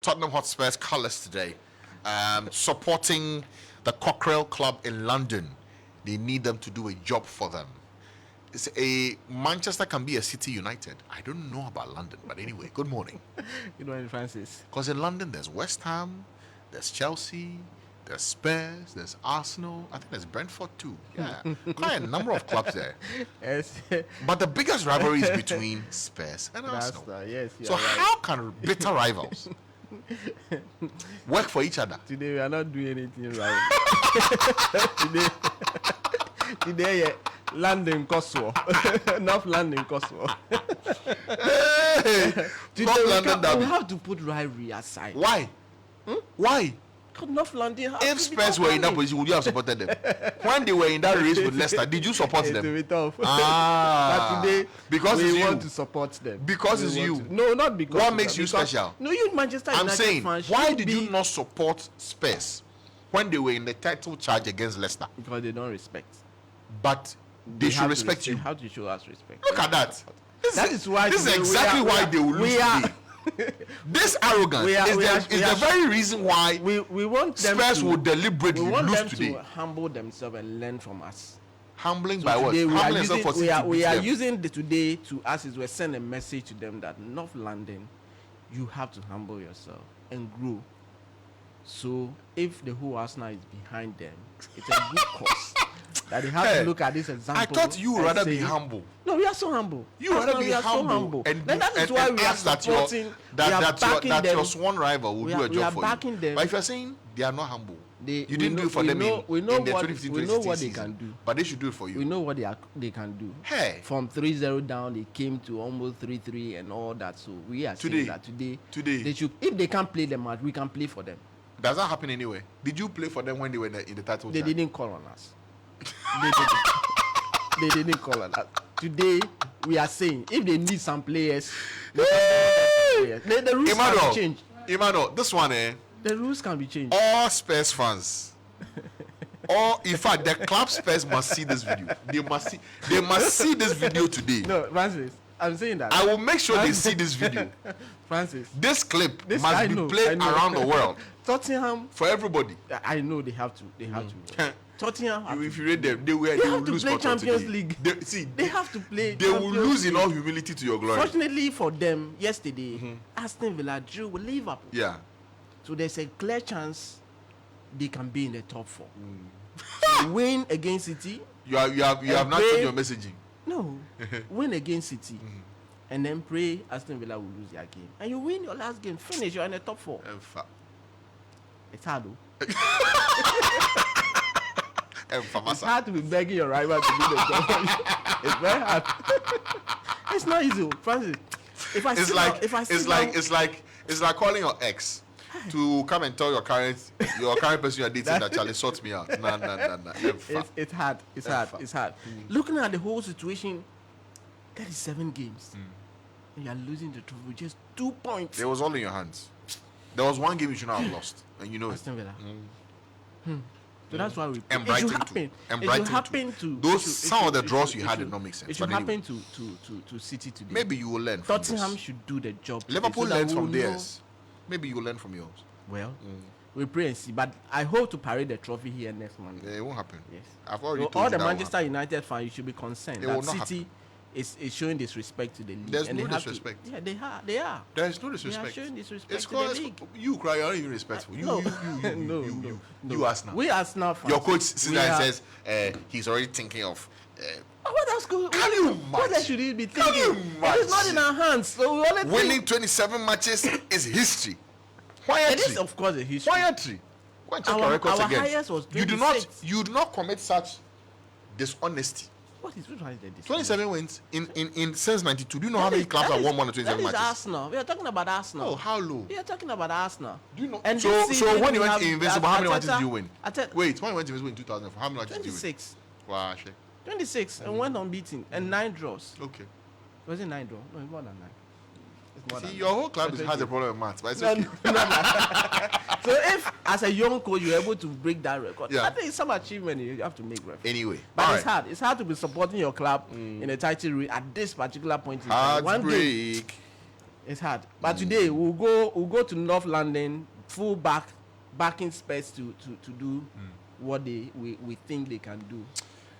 Tottenham Hotspur's colours today, supporting the Cockerel Club in London. They need them to do a job for them. It's Manchester can be a City United. I don't know about London, but anyway, good morning. Good morning, Francis. Because in London, there's West Ham, there's Chelsea, there's Spurs, there's Arsenal. I think there's Brentford too. Yeah, quite a number of clubs there. Yes. But the biggest rivalry is between Spurs and Arsenal. Yes. So how can bitter rivals work for each other? Today we are not doing anything right. Today, London Kosovo, North London Kosovo. Today we have to put rivalry aside. Why? Why? Because North London. If Spurs were in that position, would you have supported them? When they were in that race with Leicester, did you support them? It will be tough. But today, because we it's want you. to support them. Because it's you. No, not because. What makes you special? No, you Manchester United I'm saying, fans. why did you not support Spurs when they were in the title charge against Leicester? Because they don't respect. But they should respect you. How to show us respect? Look at that. That is why. This is exactly why they will lose today. This arrogance is the very reason why we want them Spurs will deliberately lose today. We want them to humble themselves and learn from us. Humbling So by what? today we are them. using the today to us is we send a message to them that North London, you have to humble yourself and grow. So if the whole Arsenal is behind them, it's a good cause. That they have to look at this example. I thought you would rather be humble. No, we are so humble. You rather be humble. And that is why we are supporting. That your sworn rival will do a job for you. Them. But if you're saying they are not humble, you didn't do it for them in the 2015-2016 we know what season, they can do. But they should do it for you. We know what they can do. Hey. From 3-0 down, they came to almost 3-3 and all that. So we are saying that today they should. If they can't play the match, we can play for them. Does that happen anyway? Did you play for them when they were in the title? They didn't call on us. They didn't call on us. Today we are saying if they need some players, the rules can be changed. Emmanuel, this one, the rules can be changed. All Spurs fans, in fact, the club Spurs must see this video. They must see this video today. No, Francis, I'm saying that. I will make sure they see this video. Francis, this clip must be played around the world. Tottenham, for everybody. I know they have to. They have to. Tottenham. If you read them, they will lose play Champions League. They have to play. They will lose in all humility to your glory. Fortunately for them, yesterday, Aston Villa drew with Liverpool. Yeah. So there's a clear chance they can be in the top 4. So win against City. You have not changed your messaging. No. Win against City. And then pray Aston Villa will lose their game. And you win your last game. Finish. You're in the top 4. It's hard though. It's hard to be begging your rival to do the job. It's very hard. It's not easy, Francis. It's like calling your ex to come and tell your current person you're dating that Charlie sorts me out. Nah. It's hard. It's hard. Looking at the whole situation, 37 games, and you're losing the trophy with just 2 points. It was all in your hands. There was one game you should not have lost, and you know Aston Villa. So that's why we. And Brighton too. And Brighton too. Some of the draws you had did not make sense. It should happen to City today. Maybe you will learn. From Tottenham this. should do the job. Liverpool learned from theirs. Maybe you will learn from yours. Well, we pray and see. But I hope to parade the trophy here next Monday. It won't happen. Yes. I've already told all you the that Manchester United fans, you should be concerned that City is showing disrespect to the league. There's no disrespect. They are. There's no disrespect. They are showing disrespect to the league. You cry, you're not even respectful. You Arsenal. We Arsenal fans. Your coach sits there and says he's already thinking of. What else could Can you imagine? What else should he be thinking? Can you imagine? It's not in our hands. So we only winning 27 matches is history. Why it is, of course, a history. Why entry? Go and check your records again. Highest was 26. You do not commit such dishonesty. Which one is the 27 wins in since 92. Do you know how many clubs have won more than 27 matches? That is Arsenal. We are talking about Arsenal. Oh, how low? We are talking about Arsenal. Do you know? And so when you went invincible, how many matches did you win? Wait, when you went invincible in 2004, how many matches did you win? 26. Wow, shit. 26 and went unbeaten and 9 draws. Okay. Was it 9 draws? No, it's more than 9. See, your whole club has a problem with maths, but it's okay. So if, as a young coach, you're able to break that record, I think it's some achievement you have to make. Anyway. But it's hard. It's hard to be supporting your club in a title race at this particular point in time. One break. It's hard. But today we'll go to North London, full backing space to do what we think they can do.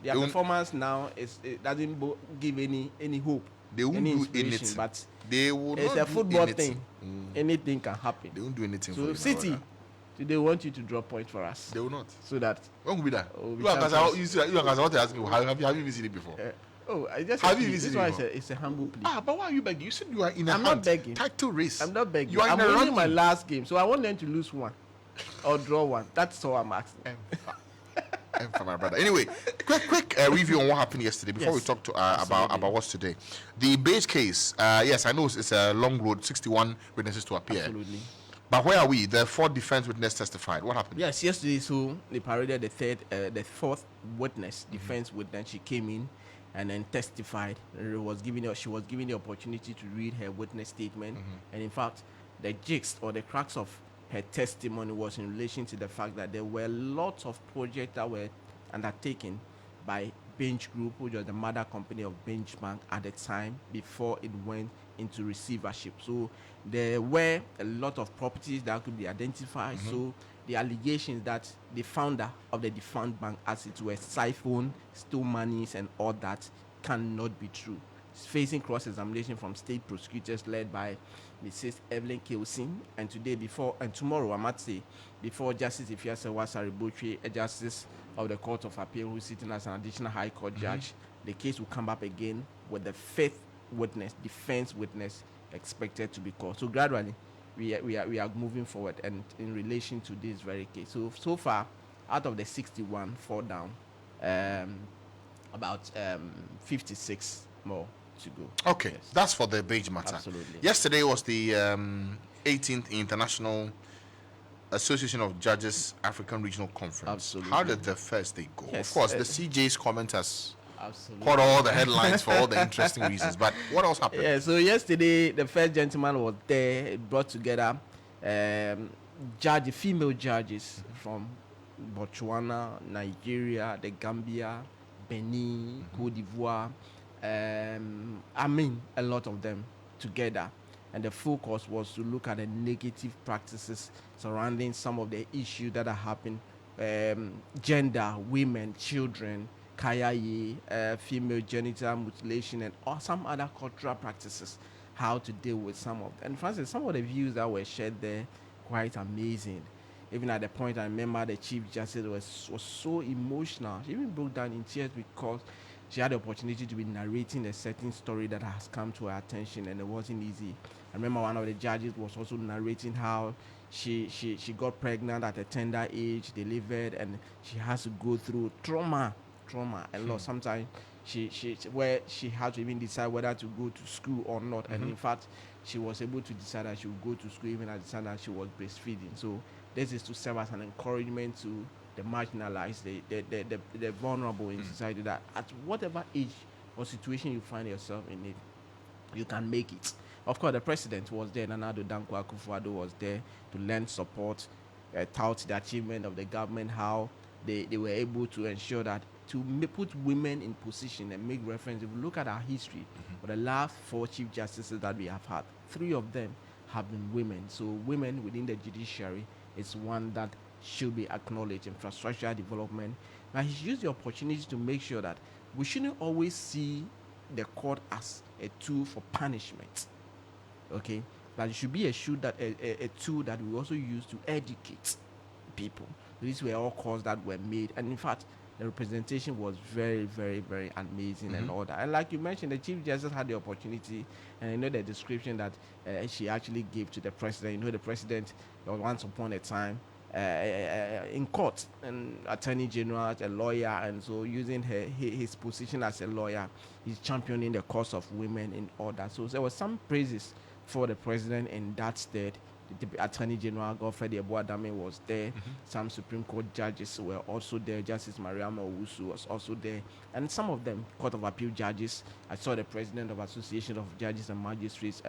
Their performance now it doesn't give any hope. They won't any do inspiration, anything. but They will it's not a do football anything. thing. Anything can happen. They won't do anything for So you, my City, brother. today want you to drop points for us. They will not. So that When will be that? Oh, we You and can't Kasa, trust. you and Kasa want to ask me, have you even seen it before? I just Have said you this visited one before? it's a humble plea. But why are you begging? You said you are in a I'm not begging. title race. I'm not begging. You are I'm in a winning ranking. my last game, so I want them to lose one or draw one. That's all I'm asking. And for my brother. Anyway, quick review on what happened yesterday before we Yes, talk to absolutely. about what's today. The beige case. Yes, I know it's a long road. 61 witnesses to appear. Absolutely. But where are we? The 4 defense witnesses testified. What happened? Yes, yesterday, so they paraded the fourth witness, defense witness. She came in and then testified. She was given the opportunity to read her witness statement. And in fact, the gist or the crux of her testimony was in relation to the fact that there were lots of projects that were undertaken by Bench Group, which was the mother company of Bench Bank at the time before it went into receivership. So there were a lot of properties that could be identified. So the allegations that the founder of the defunct bank, as it were, siphoned, stole monies and all that cannot be true. It's facing cross-examination from state prosecutors led by Mrs. Evelyn Kilson, and tomorrow, I might say, before Justice Ifiasewa Saribotwe, a justice of the Court of Appeal who's sitting as an additional High Court judge, the case will come up again with the fifth witness, defense witness, expected to be called. So gradually, we are moving forward, and in relation to this very case. So far, out of the 61 fall down, about 56 more to go. Okay, Yes. that's for the beige matter. Absolutely. Yesterday was the 18th International Association of Judges African Regional Conference. Absolutely. How did the first day go? Yes, Of course, the CJ's comment has Absolutely. caught all the headlines for all the interesting reasons. But what else happened? Yeah, so yesterday the first gentleman was there. It brought together female judges from Botswana, Nigeria, the Gambia, Benin, Cote d'Ivoire. A lot of them together. And the focus was to look at the negative practices surrounding some of the issues that are happening. Gender, women, children, kayaye, female genital mutilation, and some other cultural practices, how to deal with some of them. And Francis, some of the views that were shared there, quite amazing. Even at the point, I remember the Chief Justice was so emotional. She even broke down in tears because she had the opportunity to be narrating a certain story that has come to her attention, and it wasn't easy. I remember one of the judges was also narrating how she got pregnant at a tender age, delivered, and she has to go through trauma a lot. Sometimes she had to even decide whether to go to school or not. And in fact, she was able to decide that she would go to school even at the time that she was breastfeeding. So this is to serve as an encouragement to the marginalized, the vulnerable in society, that at whatever age or situation you find yourself in it, you can make it. Of course, the president was there. Nana Addo Dankwa Akufo-Addo was there to lend support, tout the achievement of the government, how they were able to ensure that to put women in position and make reference. If we look at our history, for the last 4 chief justices that we have had, 3 of them have been women. So women within the judiciary is one that should be acknowledged. Infrastructure development. Now he used the opportunity to make sure that we shouldn't always see the court as a tool for punishment. Okay, but it should be a tool that we also use to educate people. These were all calls that were made, and in fact, the representation was very, very, very amazing and all that. And like you mentioned, the Chief Justice had the opportunity, and I know the description that she actually gave to the president. You know, the president was once upon a time in court, an attorney general, a lawyer, and so using his position as a lawyer, he's championing the cause of women in all that. So there was some praises for the president in that state. The Attorney General Godfrey Eboadame was there. Some Supreme Court judges were also there. Justice Mariama Owusu was also there, and some of them Court of Appeal judges. I saw the president of Association of Judges and Magistrates,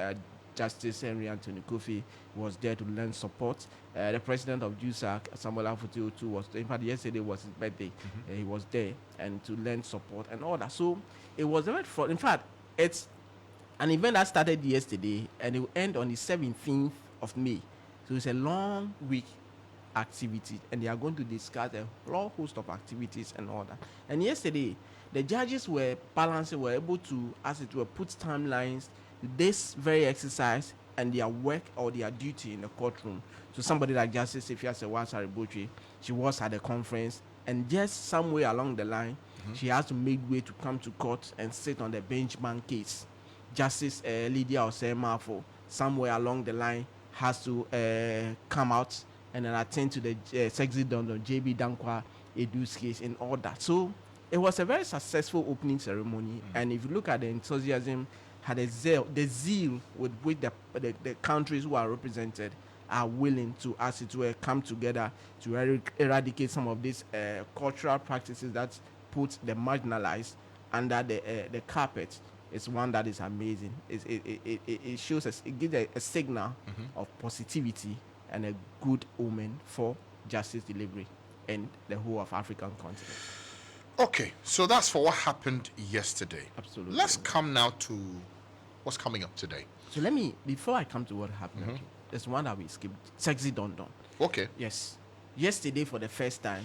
Justice Henry Anthony Kofi, was there to lend support. The president of JUSAC, Samuel Afuti was there. In fact, yesterday was his birthday. He was there and to lend support and all that. So it was very fun. In fact, it's An event that started yesterday and it will end on the 17th of May. So it's a long week activity, and they are going to discuss a whole host of activities and all that. And yesterday, the judges were able to, as it were, put timelines to this very exercise and their work or their duty in the courtroom. So somebody like Justice Ifya Sewasari, she was at the conference, and just somewhere along the line, she has to make way to come to court and sit on the benchmark case. Justice Lydia Osemafo, somewhere along the line, has to come out and then attend to the sexy don JB Dankwa Edu's case and all that. So it was a very successful opening ceremony. And if you look at the enthusiasm, had the zeal with which the countries who are represented are willing to, as it were, come together to eradicate some of these cultural practices that put the marginalized under the carpet, is one that is amazing. It shows us, it gives a signal of positivity and a good omen for justice delivery in the whole of African continent. Okay, so that's for what happened yesterday. Absolutely. Let's come now to what's coming up today. So let me, before I come to what happened, okay, there's one that we skipped. Sexy Don Don. Okay. Yes. Yesterday, for the first time,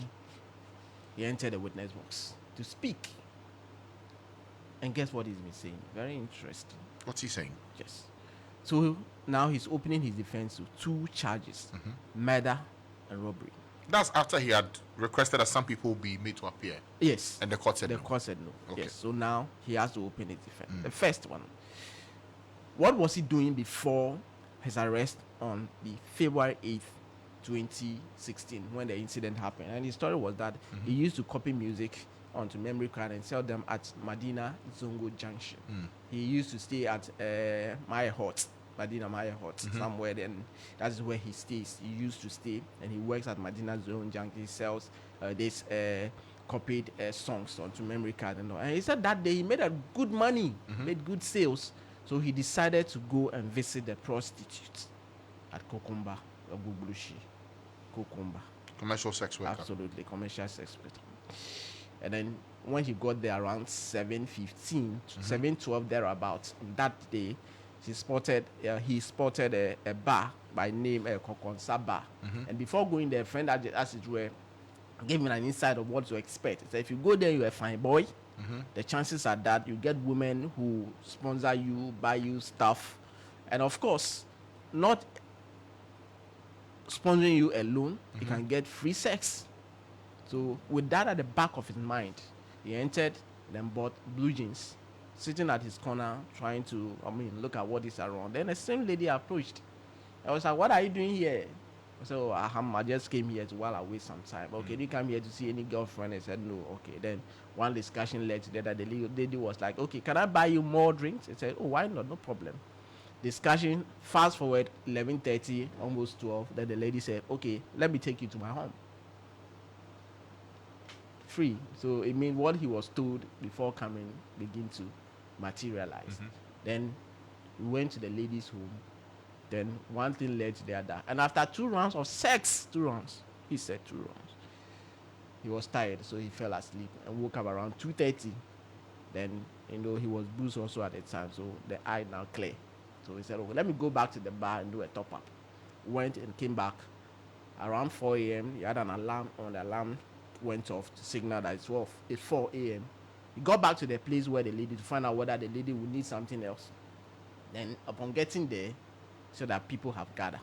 he entered the witness box to speak. And guess what he's been saying? Very interesting. What's he saying? Yes. So now he's opening his defense to 2 charges, murder and robbery. That's after he had requested that some people be made to appear. Yes. And the court said The no. court said no. Okay. Yes. So now he has to open his defense. The first one. What was he doing before his arrest on the February 8th, 2016, when the incident happened? And his story was that he used to copy music onto memory card and sell them at Madina Zongo Junction. He used to stay at Maya Hut, Madina Maya Hut, somewhere. Then that's where he stays. He used to stay, and he works at Madina Zongo Junction. He sells this copied songs onto memory card and all. And he said that day he made a good money, made good sales. So he decided to go and visit the prostitute at Kokumba, Bubulushi, Kokumba. Commercial sex worker. Absolutely, commercial sex worker. And then when he got there around 7:15, 7:12 thereabouts, that day, he spotted a bar by name Kokonsa Bar. And before going there, a friend, as it were, gave him an insight of what to expect. He said, if you go there, you're a fine boy. The chances are that you get women who sponsor you, buy you stuff. And of course, not sponsoring you alone, you can get free sex. So with that at the back of his mind, he entered, then bought blue jeans, sitting at his corner, trying to, look at what is around. Then the same lady approached. I was like, what are you doing here? So I just came here to while I waste some time. Okay, did you come here to see any girlfriend? I said, no. Okay, then one discussion led to the other. The lady was like, okay, can I buy you more drinks? I said, oh, why not? No problem. Discussion, fast forward, 11:30, almost 12. Then the lady said, okay, let me take you to my home. Free. So it means what he was told before coming begin to materialize. Then we went to the lady's home. Then one thing led to the other. And after 2 rounds of sex, 2 rounds, he said 2 rounds, he was tired, so he fell asleep and woke up around 2:30. Then, he was bruised also at the time, so the eye now clear. So he said, okay, let me go back to the bar and do a top-up. Went and came back. Around 4 a.m., he had an alarm on. The alarm went off to signal that it's off. It's 4 a.m. He got back to the place where the lady, to find out whether the lady would need something else. Then, upon getting there, so that people have gathered.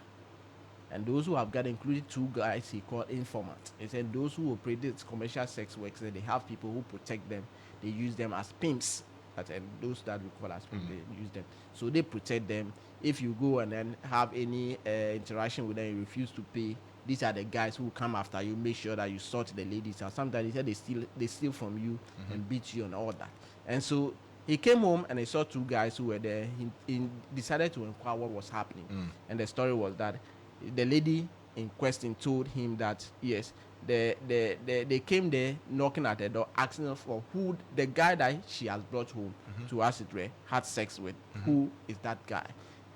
And those who have gathered included 2 guys he called informants. He said those who operate this commercial sex work, they have people who protect them. They use them as pimps. And those that we call as pimps, they use them. So they protect them. If you go and then have any interaction with them, you refuse to pay, these are the guys who come after you, make sure that you sort the ladies out. Sometimes he said they steal from you and beat you and all that. And so he came home and he saw 2 guys who were there. He decided to inquire what was happening. And the story was that the lady in question told him that, yes, they came there knocking at the door, asking for who the guy that she has brought home to us, it were, had sex with. Who is that guy?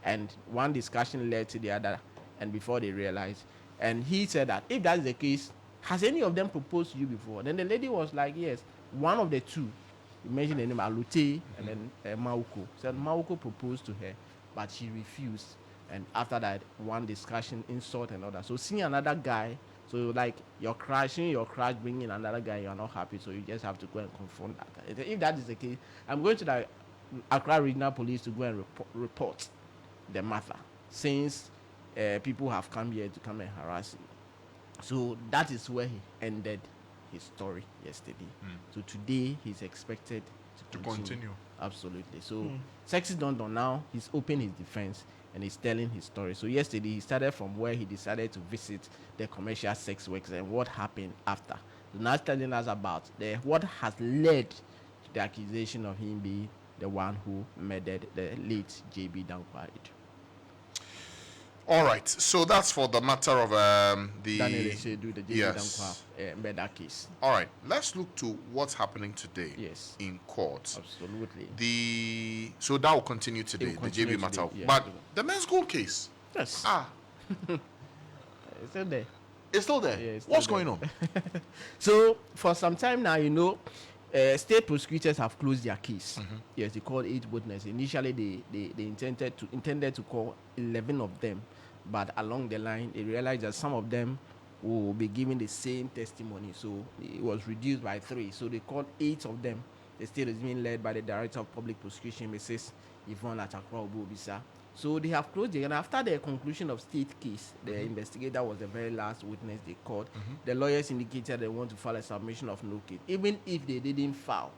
And one discussion led to the other, and before they realized, and he said that if that's the case, has any of them proposed to you before? Then the lady was like, yes, one of the 2 You mentioned the name Alute and then Mauko. Said Mauko proposed to her, but she refused. And after that, one discussion, insult and all that. So seeing another guy, so like you're crashing your crash, bringing another guy, you're not happy, so you just have to go and confront that guy. If that is the case, I'm going to the Accra Regional Police to go and report the matter, since people have come here to come and harass him. So that is where he ended his story yesterday. So today he's expected to continue. Absolutely. So Sexy Don now he's opened his defense and he's telling his story. So yesterday he started from where he decided to visit the commercial sex workers and what happened after. So now telling us about what has led to the accusation of him being the one who murdered the late JB Danquah. All right, so that's for the matter of the Daniel Esedu, the JB Danquah murder case. All right, let's look to what's happening today. Yes, in court. Absolutely. So that will continue today, the JB matter. Yeah, but the men's gold case. Yes. It's still there. It's still there. Yeah, what's going on? So for some time now, state prosecutors have closed their case. Yes, they called 8 witnesses. Initially, they intended to call 11 of them, but along the line, they realized that some of them will be giving the same testimony, so it was reduced by 3. So they called 8 of them. The state is being led by the Director of Public Prosecution, Mrs. Yvonne Achakwa Obobisa. So they have closed it, and after the conclusion of state case, the investigator was the very last witness they called. The lawyers indicated they want to file a submission of no case. Even if they didn't file,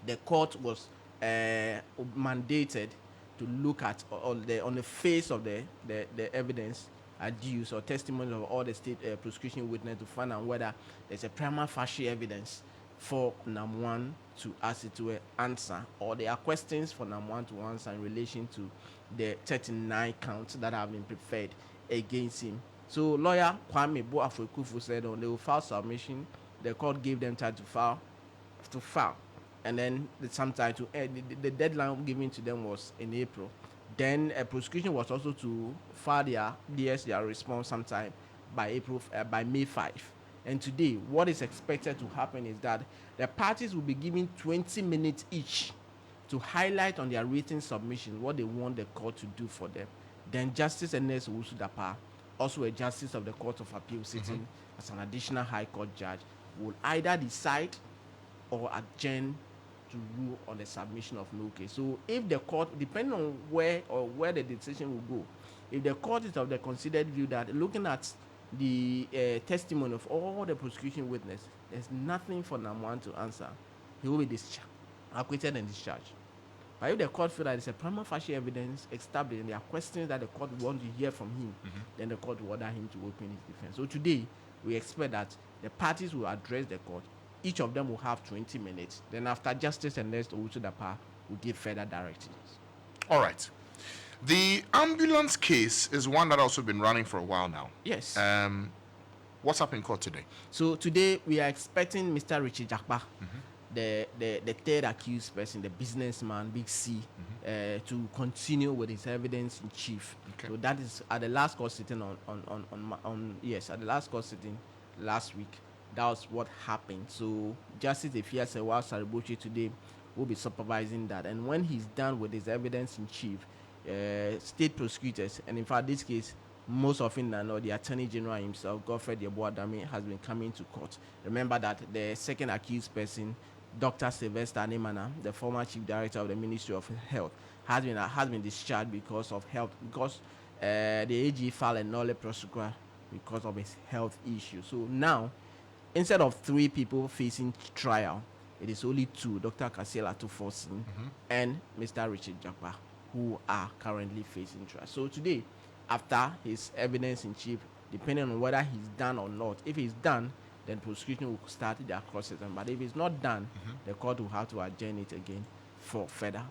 the court was mandated to look at on the face of the evidence adduced or testimony of all the state prosecution witnesses to find out whether there's a prima facie evidence for NAM1 to ask it to answer, or there are questions for NAM1 to answer in relation to the 39 counts that have been preferred against him. So lawyer Kwame Boafo-Kufu said they will file submission. The court gave them time to file, and then sometime to the deadline given to them was in April. Then a prosecution was also to file their response sometime by May 5. And today, what is expected to happen is that the parties will be given 20 minutes each to highlight on their written submission what they want the court to do for them. Then Justice Ernest Owusu-Dapah, also a justice of the Court of Appeal sitting as an additional High Court judge, will either decide or adjourn to rule on the submission of no case. So if the court, depending on where the decision will go, if the court is of the considered view that looking at the testimony of all the prosecution witnesses, there's nothing for NAM1 to answer, he will be discharged, acquitted and discharged. But if the court feels that it's a prima facie evidence established and there are questions that the court wants to hear from him, then the court will order him to open his defense. So today, we expect that the parties will address the court. Each of them will have 20 minutes. Then after, Justice Ernest Owusu-Dapah will give further directives. All right. The ambulance case is one that also been running for a while now. Yes. What's up in court today? So today we are expecting Mr. Richie Jakpa, the third accused person, the businessman, Big C, to continue with his evidence in chief. Okay. So that is at the last court sitting at the last court sitting last week. That was what happened. So Justice Efiasewa Saribochi today will be supervising that, and when he's done with his evidence in chief, state prosecutors, and in fact this case most often than not the Attorney General himself, Godfred Yeboah-Dame, has been coming to court. Remember that the second accused person, Dr. Sylvester Anemana, the former chief director of the Ministry of Health, has been discharged because of health, because the AG filed a nolle prosequi because of his health issue. So now, instead of 3 people facing trial, it is only 2, Dr. Kasiela Tufosin and Mr. Richard Jakpa, who are currently facing trial. So today, after his evidence in chief, depending on whether he's done or not, if he's done, then prosecution will start their crosses. But if it's not done, the court will have to adjourn it again for further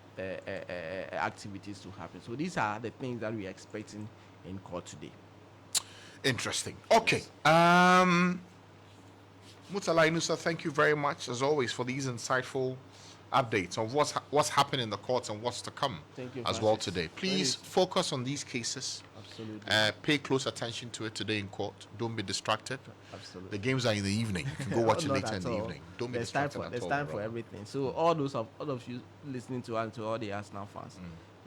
activities to happen. So these are the things that we are expecting in court today. Interesting. Okay. Murtala Inusa, thank you very much, as always, for these insightful updates on what's happening in the courts and what's to come as well today. Please focus on these cases. Absolutely. Absolutely. Pay close attention to it today in court. Don't be distracted. Absolutely. The games are in the evening. You can go watch it Not later at in the all. evening. Don't be There's distracted time for at there's all, time for brother. everything. So all of you listening to and to all the Arsenal fans,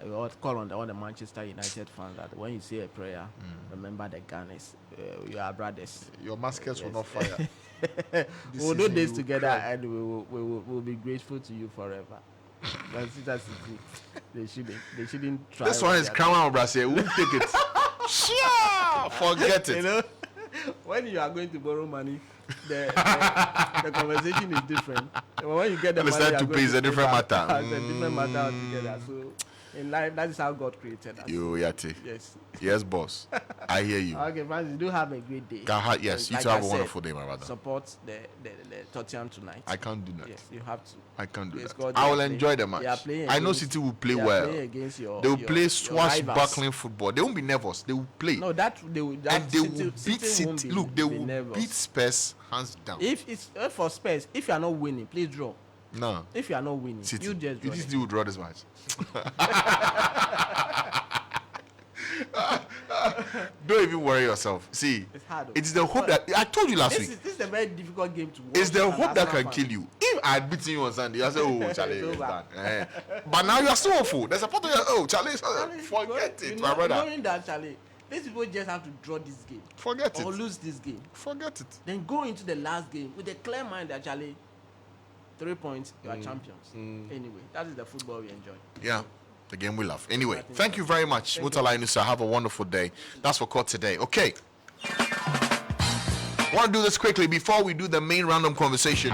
we all call on all the Manchester United fans that when you say a prayer, remember the Gunners. You are brothers. Your muskets will not fire. We'll do season this you together cry. and we'll be grateful to you forever. That's it. They shouldn't try. This one is Crown Brazil. We'll take it. Sure. Forget You it. know, when you are going to borrow money, the conversation is different. When you get the money, Understand you are to going pay is a different back. matter. It's a different matter altogether. So in life, that is how God created us. You Yati. Yes. Yes, boss. I hear you. Okay, friends, you do have a great day. Yes, you Like too have I a said, wonderful day, my brother. Support the Tottenham tonight. I can't do that. Yes, you have to. I can't do It's that. called I they will are enjoy the playing- they are match. playing I know against- City will play they are well. playing against your, They will your- play your swashbuckling rivals. football. They won't be nervous. They will play. No, that they will. That And they will City, beat City won't City. be- Look, they be will nervous. beat Spurs hands down. If it's for Spurs, if you are not winning, please draw. No. If you are not winning, City. you just You draw. just them. do draw this match. Don't even worry yourself. See, It's hard. it's the hope that I told you last week. This is a very difficult game to watch. It's the as hope that Arsenal can fan. kill you. If I had beaten you on Sunday, I say, oh, Charlie, It's it's over. done. But now you are still hopeful. There's a part of you, oh, Charlie, forget You it, know- my brother. Knowing that, Charlie, these people just have to draw this game Forget or it. lose this game. Forget it. Then go into the last game with a clear mind that, Charlie, 3 points, you are champions. Anyway, that is the football we enjoy. Yeah, the game we love. Anyway, Nothing thank you very much. Mutala Inusa, have a wonderful day. That's for court today. Okay. I want to do this quickly before we do the main random conversation.